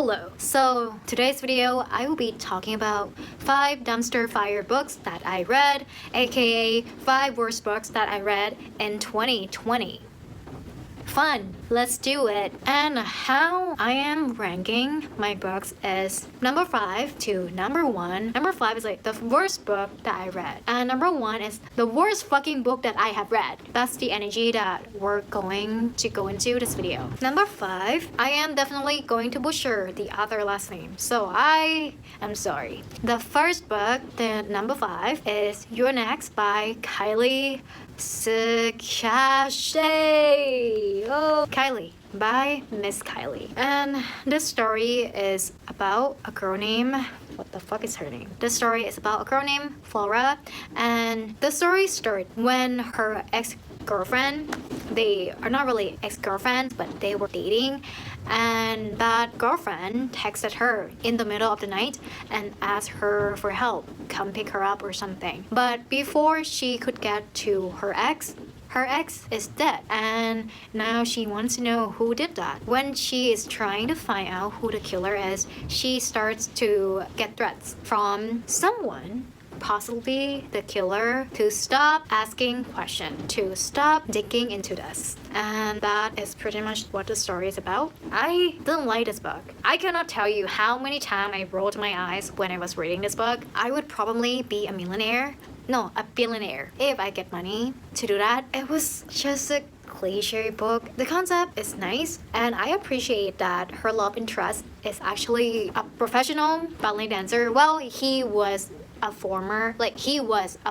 Hello. So today's video I will be talking about 5 dumpster fire books that I read, aka 5 worst books that I read in 2020. Fun, let's do it. And how I am ranking my books is number 5 to number 1. Number 5 is like the worst book that I read, and number 1 is the worst fucking book that I have read. That's the energy that we're going to go into this video. Number 5, I am definitely going to butcher the other last name, so I am sorry. The first book, the number 5, is You're Next by Kylie Sakashi. Oh, Kylie by Miss Kylie. And this story is about a girl named, what the fuck is her name? This story is about a girl named Flora, and the story started when her ex-girlfriend, they are not really ex-girlfriends, but they were dating, and that girlfriend texted her in the middle of the night and asked her for help, come pick her up or something. But before she could get to her ex is dead, and now she wants to know who did that. When she is trying to find out who the killer is, she starts to get threats from someone, possibly the killer, to stop asking questions, to stop digging into this. And that is pretty much what the story is about. I didn't like this book. I cannot tell you how many times I rolled my eyes when I was reading this book. I would probably be a millionaire. No, a billionaire if I get money to do that. It was just a cliche book. The concept is nice, and I appreciate that her love interest is actually a professional ballet dancer. Well, he was a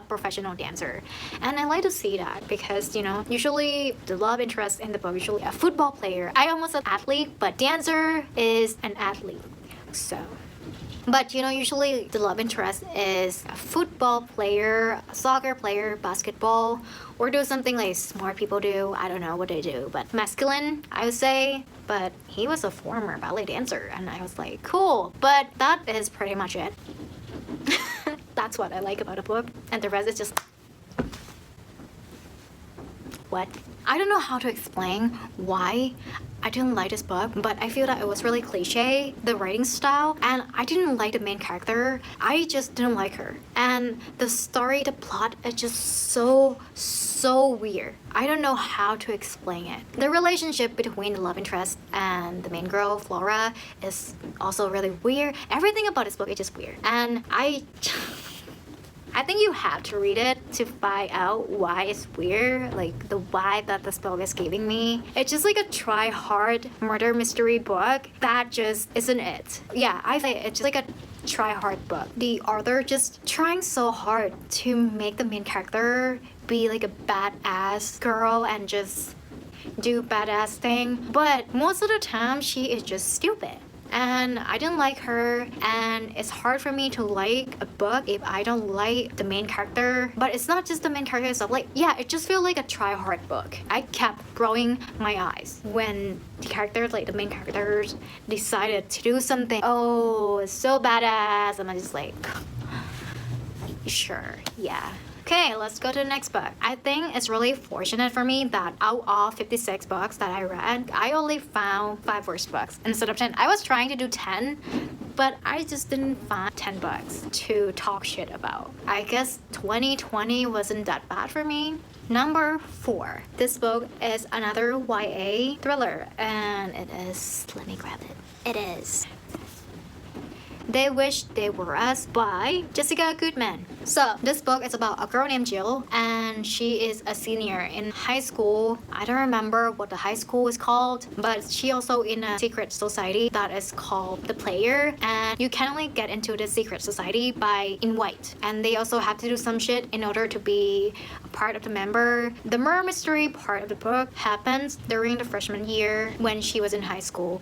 professional dancer, and I like to see that because, you know, usually the love interest in the book usually a football player. I almost said athlete, but dancer is an athlete, so. But you know, usually the love interest is a football player, a soccer player, basketball, or do something like smart people do. I don't know what they do, but masculine, I would say. But he was a former ballet dancer, and I was like, cool. But that is pretty much it. That's what I like about a book, and the rest is just what? I don't know how to explain why I didn't like this book, but I feel that it was really cliche, the writing style, and I didn't like the main character. I just didn't like her. And the story, the plot is just so weird. I don't know how to explain it. The relationship between the love interest and the main girl, Flora, is also really weird. Everything about this book is just weird. And I think you have to read it to find out why it's weird, like the vibe that this book is giving me. It's just like a try-hard murder mystery book that just isn't it. Yeah, I say it's just like a try-hard book. The author just trying so hard to make the main character be like a badass girl and just do badass thing, but most of the time she is just stupid. And I didn't like her, and it's hard for me to like a book if I don't like the main character. But it's not just the main character itself, like, yeah, it just feels like a try-hard book. I kept rolling my eyes when the characters, like the main characters, decided to do something, oh, it's so badass, and I'm just like, sure, yeah. Okay, let's go to the next book. I think it's really fortunate for me that out of 56 books that I read, I only found 5 worst books instead of 10. I was trying to do 10, but I just didn't find 10 books to talk shit about. I guess 2020 wasn't that bad for me. Number 4. This book is another YA thriller, and it is, let me grab it. It is They Wish They Were Us by Jessica Goodman. So this book is about a girl named Jill, and she is a senior in high school. I don't remember what the high school is called, but she also in a secret society that is called The Player, and you can only get into the secret society by invite, and they also have to do some shit in order to be a part of the member. The murder mystery part of the book happens during the freshman year when she was in high school.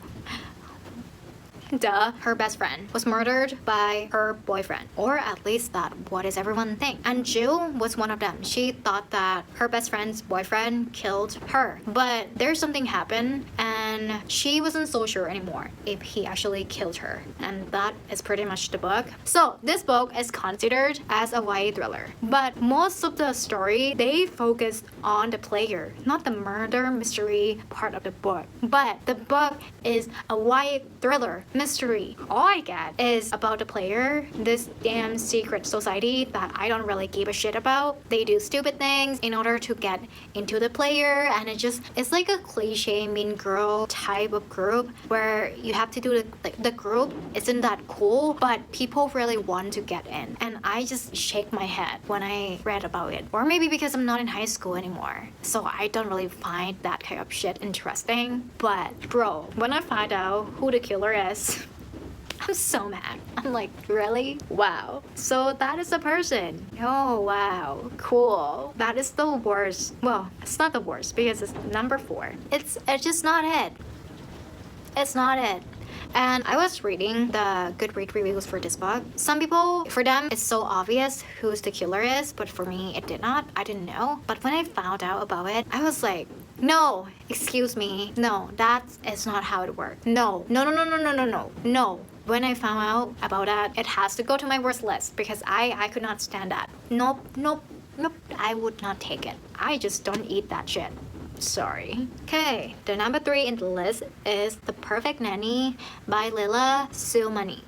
Duh, her best friend was murdered by her boyfriend, or at least that what does everyone think. And Jill was one of them. She thought that her best friend's boyfriend killed her, but there's something happened, and and she wasn't so sure anymore if he actually killed her. And that is pretty much the book. So this book is considered as a YA thriller, but most of the story, they focused on the player, not the murder mystery part of the book. But the book is a YA thriller mystery. All I get is about the player, this damn secret society that I don't really give a shit about. They do stupid things in order to get into the player, and it's like a cliche mean girl type of group where you have to do the group isn't that cool, but people really want to get in. And I just shake my head when I read about it. Or maybe because I'm not in high school anymore, so I don't really find that kind of shit interesting. But bro, when I find out who the killer is, I'm so mad. I'm like, really? Wow. So that is the person. Oh, wow. Cool. That is the worst. Well, it's not the worst because it's number 4. It's just not it. It's not it. And I was reading the Goodreads reviews for this book. Some people, for them, it's so obvious who's the killer is, but for me, it did not. I didn't know. But when I found out about it, I was like, no, excuse me. No, that is not how it works. No. When I found out about that, it has to go to my worst list because I could not stand that. Nope. I would not take it. I just don't eat that shit. Sorry. Okay, the number 3 in the list is The Perfect Nanny by Lila Silmani.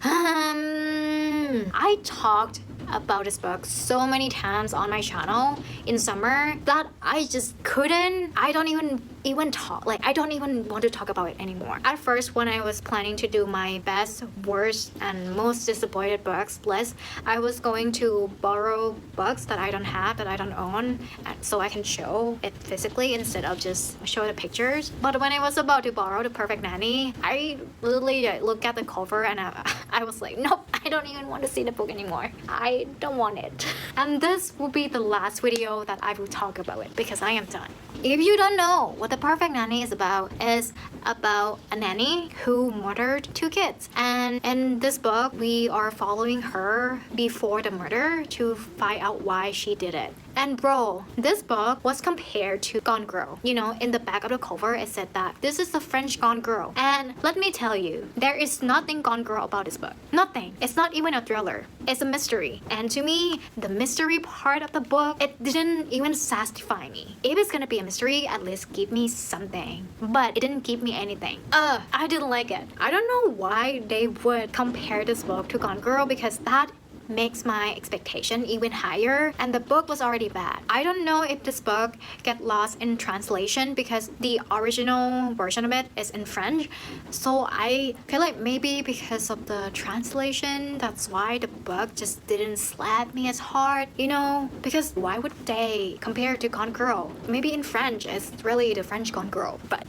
I talked about this book so many times on my channel in summer that I just couldn't. I don't even talk. I don't even want to talk about it anymore. At first, when I was planning to do my best, worst, and most disappointed books list, I was going to borrow books that I don't have, that I don't own, so I can show it physically instead of just show the pictures. But when I was about to borrow The Perfect Nanny, I literally looked at the cover and I was like, nope, I don't even want to see the book anymore. I don't want it. And this will be the last video that I will talk about it because I am done. If you don't know what The Perfect Nanny is about a nanny who murdered 2 kids. And in this book, we are following her before the murder to find out why she did it. And bro, this book was compared to Gone Girl. You know, in the back of the cover, it said that this is the French Gone Girl. And let me tell you, there is nothing Gone Girl about this book. Nothing. It's not even a thriller. It's a mystery. And to me, the mystery part of the book, it didn't even satisfy me. If it's gonna be a mystery, at least give me something. But it didn't give me anything. I didn't like it. I don't know why they would compare this book to Gone Girl because that makes my expectation even higher, and the book was already bad. I don't know if this book get lost in translation because the original version of it is in French, so I feel like maybe because of the translation, that's why the book just didn't slap me as hard, you know, because why would they compare it to Gone Girl? Maybe in French it's really the French Gone Girl, but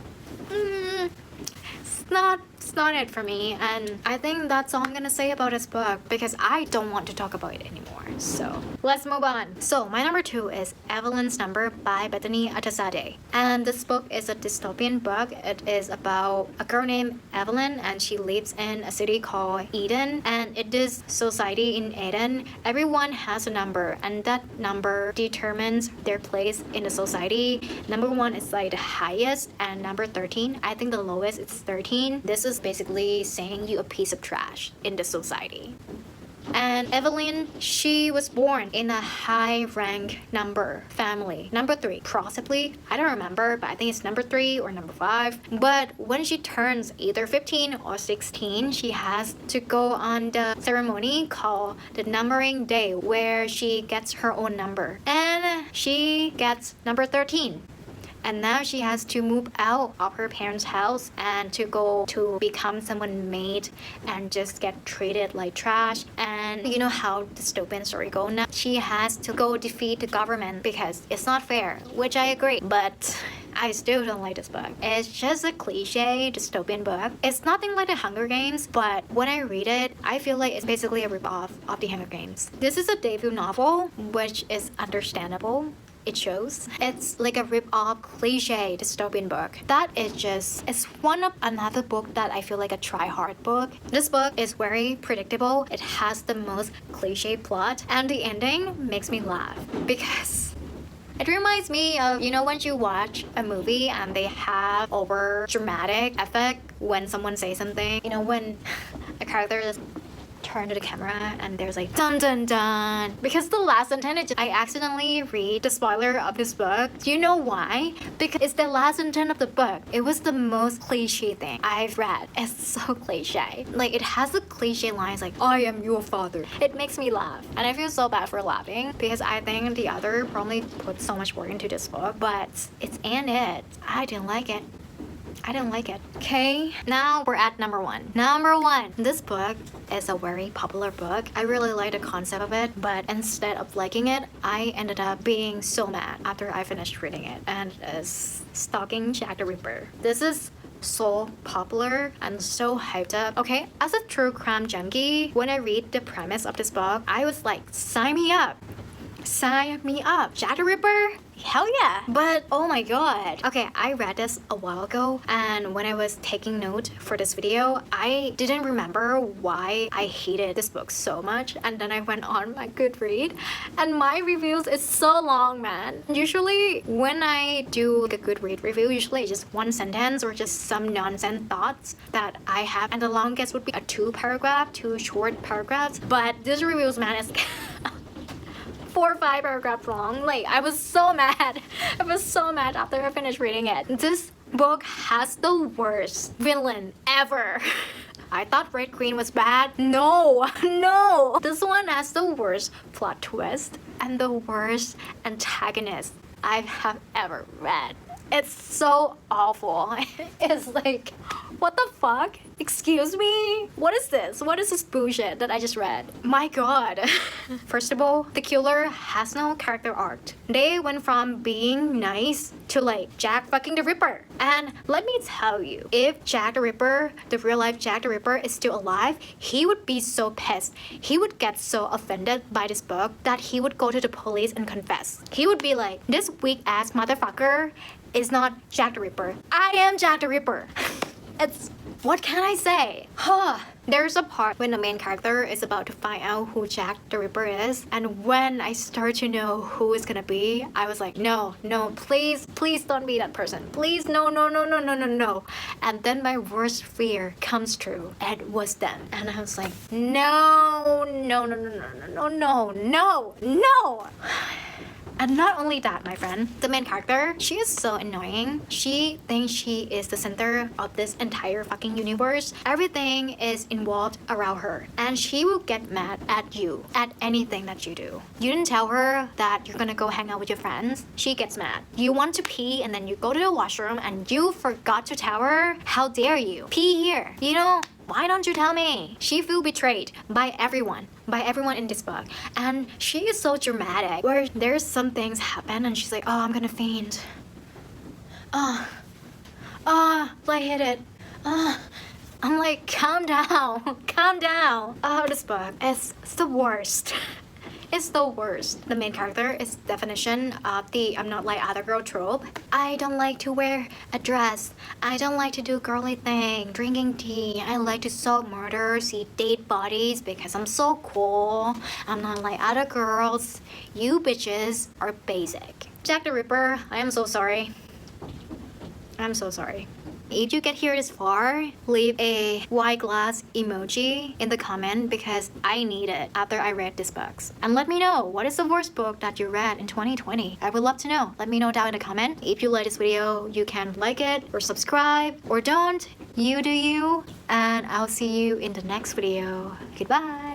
it's not it for me. And I think that's all I'm gonna say about this book because I don't want to talk about it anymore. So let's move on. So my number 2 is Evelyns Number by Bethany Atazadeh. And this book is a dystopian book. It is about a girl named Evelyn, and she lives in a city called Eden. And in this society in Eden, everyone has a number, and that number determines their place in the society. Number 1 is like the highest, and number 13, I think the lowest is 13. This is basically saying you a piece of trash in the society. And Evelyn, she was born in a high rank number family. Number 3, possibly. I don't remember, but I think it's number 3 or number 5. But when she turns either 15 or 16, she has to go on the ceremony called the numbering day, where she gets her own number. And she gets number 13. And now she has to move out of her parents' house and to go to become someone made and just get treated like trash. And you know how the dystopian story goes now. She has to go defeat the government because it's not fair, which I agree. But I still don't like this book. It's just a cliche dystopian book. It's nothing like the Hunger Games, but when I read it, I feel like it's basically a ripoff of the Hunger Games. This is a debut novel, which is understandable. It shows. It's like a rip-off cliche dystopian book. That is just, it's one of another book that I feel like a try-hard book. This book is very predictable. It has the most cliche plot, and the ending makes me laugh because It reminds me of, you know, when you watch a movie and they have over dramatic effect when someone says something. You know, when a character is turn to the camera and there's like dun dun dun, because the last sentence I accidentally read the spoiler of this book. Do you know why? Because it's the last sentence of the book. It was the most cliche thing I've read. It's so cliche. Like, it has the cliche lines like, I am your father. It makes me laugh, and I feel so bad for laughing because I think the author probably put so much work into this book, but it's in it. I didn't like it. I didn't like it. Okay, now we're at number one. Number one. This book is a very popular book. I really like the concept of it, but instead of liking it, I ended up being so mad after I finished reading it, and is Stalking Jack the Ripper. This is so popular and so hyped up. Okay, as a true crime junkie, when I read the premise of this book, I was like, sign me up. Sign me up. Jack the Ripper? Hell yeah. But oh my god. Okay, I read this a while ago, and when I was taking note for this video, I didn't remember why I hated this book so much, and then I went on my Goodread, and my reviews is so long, man. Usually when I do like a Goodread review, usually it's just one sentence or just some nonsense thoughts that I have, and the longest would be a two short paragraphs, but this reviews, man, is 4 or 5 paragraphs long. Like, I was so mad. I was so mad after I finished reading it. This book has the worst villain ever. I thought Red Queen was bad. No, no. This one has the worst plot twist and the worst antagonist I have ever read. It's so awful. It's like, what the fuck? Excuse me? What is this? What is this bullshit that I just read? My god. First of all, the killer has no character arc. They went from being nice to like Jack fucking the Ripper. And let me tell you, if Jack the Ripper, the real life Jack the Ripper, is still alive, he would be so pissed. He would get so offended by this book that he would go to the police and confess. He would be like, this weak ass motherfucker is not Jack the Ripper. I am Jack the Ripper. It's, what can I say? There's a part when the main character is about to find out who Jack the Ripper is, and when I start to know who it's gonna be, I was like, no, please don't be that person. Please, no. And then my worst fear comes true. It was them. And I was like, no. And not only that, my friend, the main character, she is so annoying. She thinks she is the center of this entire fucking universe. Everything is involved around her, and she will get mad at you, at anything that you do. You didn't tell her that you're gonna go hang out with your friends. She gets mad. You want to pee, and then you go to the washroom, and you forgot to tell her. How dare you? Pee here. You know, why don't you tell me? She feels betrayed by everyone in this book. And she is so dramatic, where there's some things happen and she's like, oh, I'm gonna faint. I hit it. I'm like, calm down. Oh, this book is the worst. It's the worst. The main character is definition of the I'm not like other girl trope. I don't like to wear a dress. I don't like to do girly thing, drinking tea. I like to solve murder, see dead bodies because I'm so cool. I'm not like other girls. You bitches are basic. Jack the Ripper, I am so sorry. I'm so sorry. If you get here this far, leave a white glass emoji in the comment because I need it after I read these books. And let me know, what is the worst book that you read in 2020? I would love to know. Let me know down in the comment. If you like this video, you can like it or subscribe, or don't. You do you. And I'll see you in the next video. Goodbye.